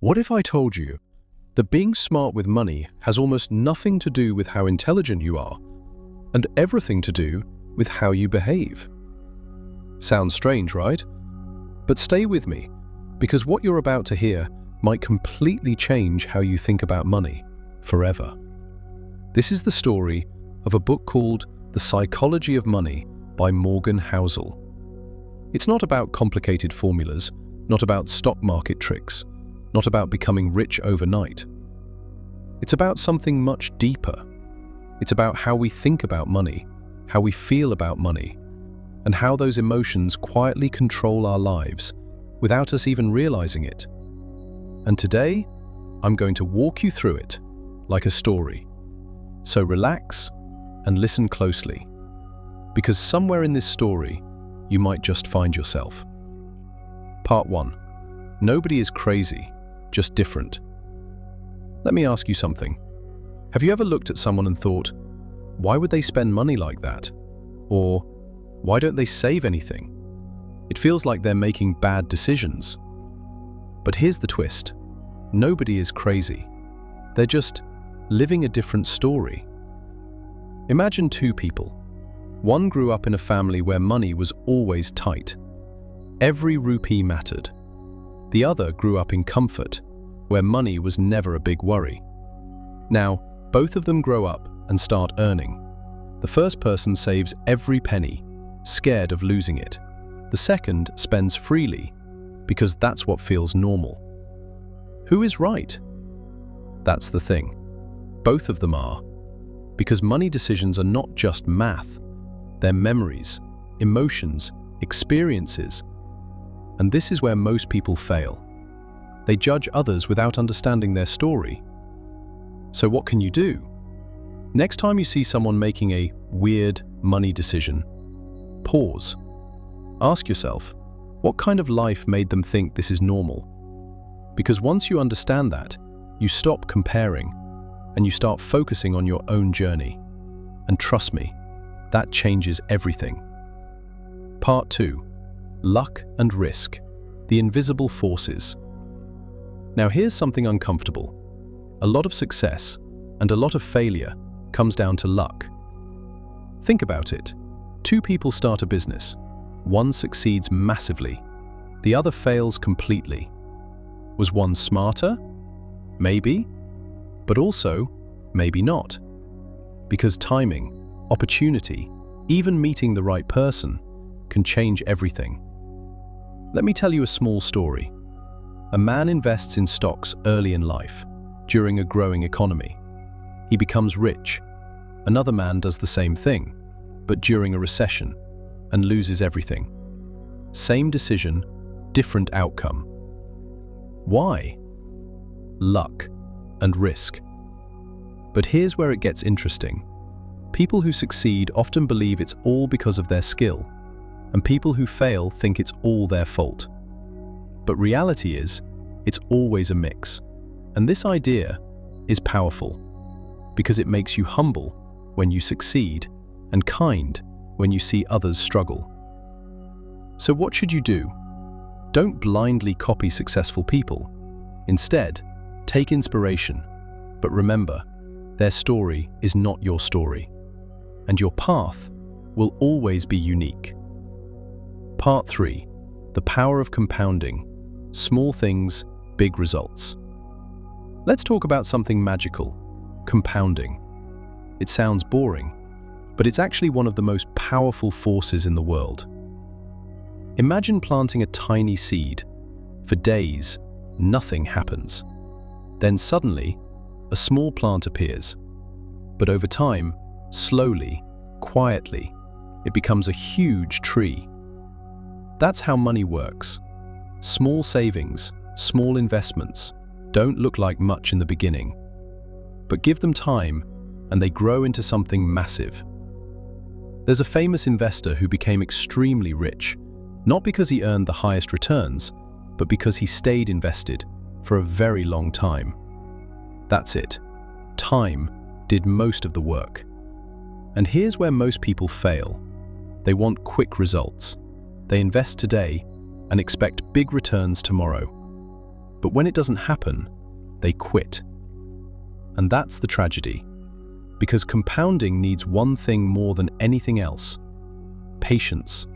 What if I told you that being smart with money has almost nothing to do with how intelligent you are, and everything to do with how you behave? Sounds strange, right? But stay with me, because what you're about to hear might completely change how you think about money forever. This is the story of a book called The Psychology of Money by Morgan Housel. It's not about complicated formulas, not about stock market tricks, not about becoming rich overnight. It's about something much deeper. It's about how we think about money, how we feel about money, and how those emotions quietly control our lives without us even realizing it. And today, I'm going to walk you through it like a story. So relax and listen closely, because somewhere in this story, you might just find yourself. Part 1. Nobody is crazy, just different. Let me ask you something. Have you ever looked at someone and thought, why would they spend money like that? Or, why don't they save anything? It feels like they're making bad decisions. But here's the twist. Nobody is crazy. They're just living a different story. Imagine two people. One grew up in a family where money was always tight. Every rupee mattered. The other grew up in comfort, where money was never a big worry. Now, both of them grow up and start earning. The first person saves every penny, scared of losing it. The second spends freely, because that's what feels normal. Who is right? That's the thing. Both of them are. Because money decisions are not just math. They're memories, emotions, experiences. And this is where most people fail. They judge others without understanding their story. So what can you do? Next time you see someone making a weird money decision, pause. Ask yourself, what kind of life made them think this is normal? Because once you understand that, you stop comparing and you start focusing on your own journey. And trust me, that changes everything. Part 2. Luck and risk, the invisible forces. Now here's something uncomfortable. A lot of success and a lot of failure comes down to luck. Think about it. Two people start a business. One succeeds massively. The other fails completely. Was one smarter? Maybe. But also, maybe not. Because timing, opportunity, even meeting the right person can change everything. Let me tell you a small story. A man invests in stocks early in life, during a growing economy. He becomes rich. Another man does the same thing, but during a recession, and loses everything. Same decision, different outcome. Why? Luck and risk. But here's where it gets interesting. People who succeed often believe it's all because of their skill, and people who fail think it's all their fault. But reality is, it's always a mix. And this idea is powerful, because it makes you humble when you succeed and kind when you see others struggle. So what should you do? Don't blindly copy successful people. Instead, take inspiration. But remember, their story is not your story, and your path will always be unique. Part 3. The power of compounding. Small things, big results. Let's talk about something magical, compounding. It sounds boring, but it's actually one of the most powerful forces in the world. Imagine planting a tiny seed. For days, nothing happens. Then suddenly, a small plant appears. But over time, slowly, quietly, it becomes a huge tree. That's how money works. Small savings, small investments don't look like much in the beginning. But give them time, and they grow into something massive. There's a famous investor who became extremely rich, not because he earned the highest returns, but because he stayed invested for a very long time. That's it. Time did most of the work. And here's where most people fail. They want quick results. They invest today and expect big returns tomorrow. But when it doesn't happen, they quit. And that's the tragedy, because compounding needs one thing more than anything else: patience.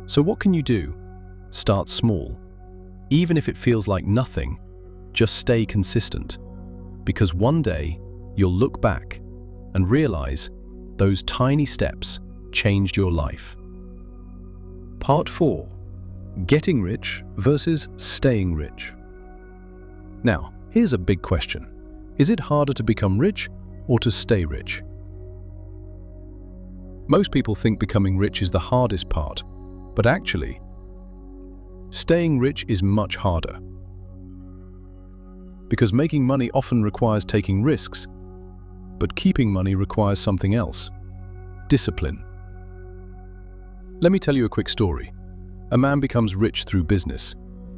So what can you do? Start small. Even if it feels like nothing, just stay consistent, because one day you'll look back and realize those tiny steps changed your life. Part 4. Getting rich versus staying rich. Now, here's a big question. Is it harder to become rich or to stay rich? Most people think becoming rich is the hardest part, but actually, staying rich is much harder. Because making money often requires taking risks, but keeping money requires something else: discipline. Let me tell you a quick story. A man becomes rich through business.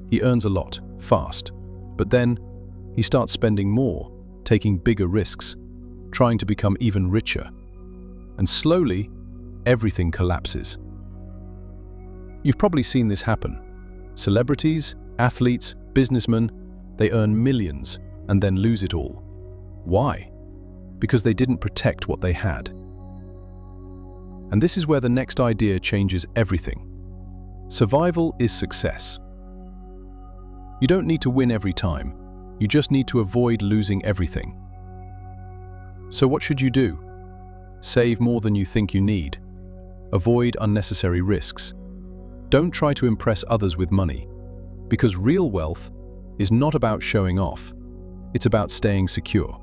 He earns a lot, fast, but then he starts spending more, taking bigger risks, trying to become even richer. And slowly, everything collapses. You've probably seen this happen. Celebrities, athletes, businessmen, they earn millions and then lose it all. Why? Because they didn't protect what they had. And this is where the next idea changes everything. Survival is success. You don't need to win every time. You just need to avoid losing everything. So what should you do? Save more than you think you need. Avoid unnecessary risks. Don't try to impress others with money, because real wealth is not about showing off. It's about staying secure.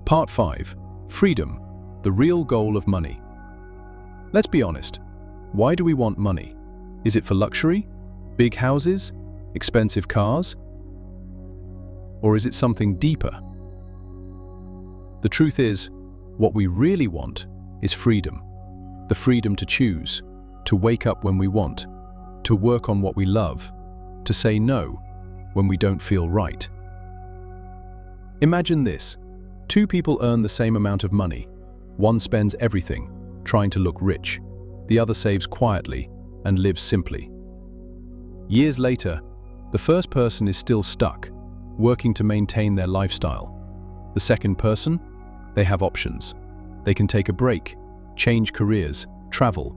Part 5. Freedom, the real goal of money. Let's be honest. Why do we want money? Is it for luxury? Big houses? Expensive cars? Or is it something deeper? The truth is, what we really want is freedom. The freedom to choose, to wake up when we want, to work on what we love, to say no when we don't feel right. Imagine this. Two people earn the same amount of money. One spends everything, trying to look rich. The other saves quietly and lives simply. Years later, the first person is still stuck, working to maintain their lifestyle. The second person, they have options. They can take a break, change careers, travel.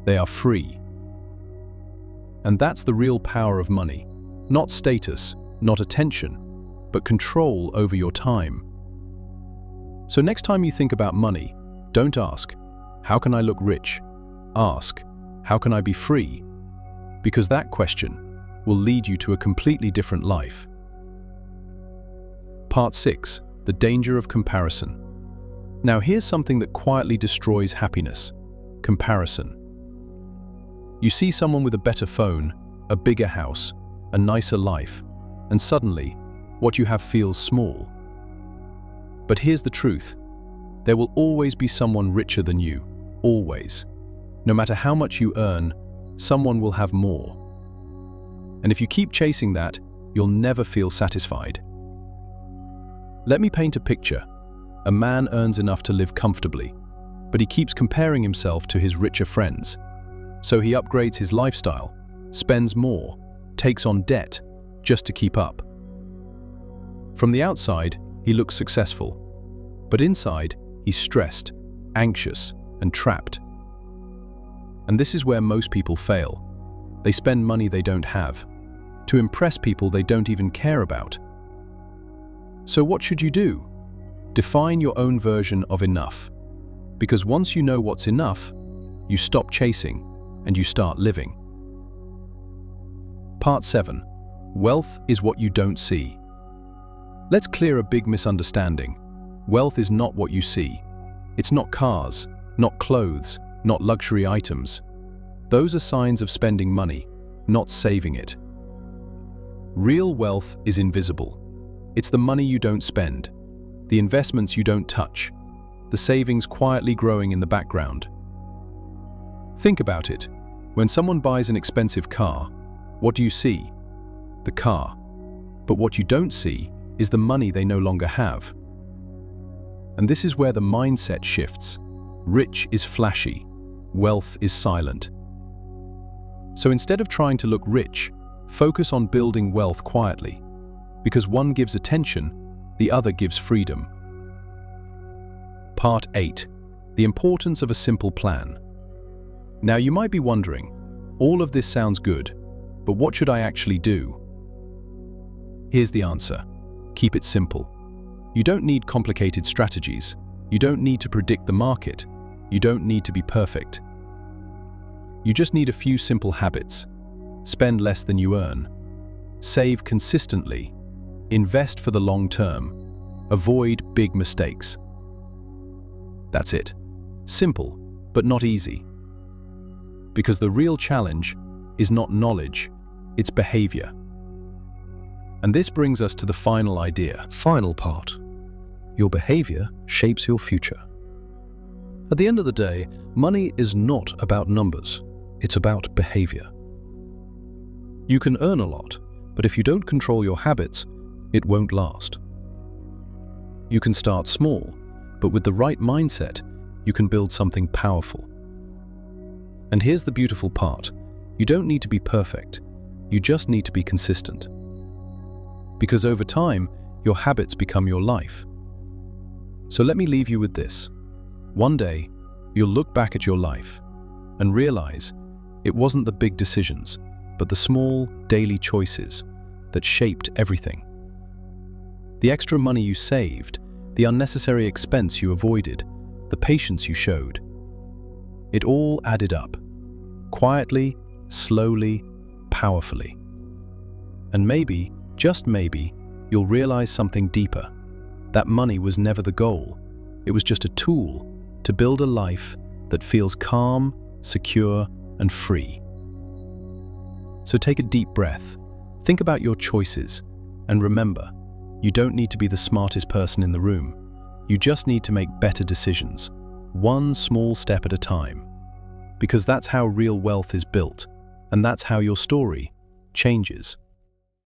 They are free. And that's the real power of money. Not status, not attention, but control over your time. So next time you think about money, don't ask, how can I look rich? Ask, how can I be free? Because that question will lead you to a completely different life. Part 6. The danger of comparison. Now here's something that quietly destroys happiness: comparison. You see someone with a better phone, a bigger house, a nicer life, and suddenly, what you have feels small. But here's the truth. There will always be someone richer than you, always. No matter how much you earn, someone will have more. And if you keep chasing that, you'll never feel satisfied. Let me paint a picture. A man earns enough to live comfortably, but he keeps comparing himself to his richer friends. So he upgrades his lifestyle, spends more, takes on debt, just to keep up. From the outside, he looks successful, but inside, he's stressed, anxious, and trapped. And this is where most people fail. They spend money they don't have, to impress people they don't even care about. So what should you do? Define your own version of enough. Because once you know what's enough, you stop chasing and you start living. Part 7. Wealth is what you don't see. Let's clear a big misunderstanding. Wealth is not what you see. It's not cars, not clothes, not luxury items. Those are signs of spending money, not saving it. Real wealth is invisible. It's the money you don't spend, the investments you don't touch, the savings quietly growing in the background. Think about it. When someone buys an expensive car, what do you see? The car. But what you don't see is the money they no longer have. And this is where the mindset shifts. Rich is flashy, wealth is silent. So instead of trying to look rich, Focus on building wealth quietly, because one gives attention, the other gives freedom. Part 8. The importance of a simple plan. Now you might be wondering, all of this sounds good, but what should I actually do? Here's the answer. Keep it simple. You don't need complicated strategies. You don't need to predict the market. You don't need to be perfect. You just need a few simple habits. Spend less than you earn. Save consistently. Invest for the long term. Avoid big mistakes. That's it. Simple, but not easy. Because the real challenge is not knowledge, it's behavior. And this brings us to the final idea. Final part. Your behavior shapes your future. At the end of the day, money is not about numbers, it's about behavior. You can earn a lot, but if you don't control your habits, it won't last. You can start small, but with the right mindset, you can build something powerful. And here's the beautiful part. You don't need to be perfect. You just need to be consistent. Because over time, your habits become your life. So let me leave you with this. One day, you'll look back at your life and realize it wasn't the big decisions, but the small, daily choices that shaped everything. The extra money you saved, the unnecessary expense you avoided, the patience you showed. It all added up, quietly, slowly, powerfully. And maybe, just maybe, you'll realize something deeper. That money was never the goal. It was just a tool to build a life that feels calm, secure, and free. So take a deep breath. Think about your choices. And remember, you don't need to be the smartest person in the room. You just need to make better decisions, one small step at a time. Because that's how real wealth is built, and that's how your story changes.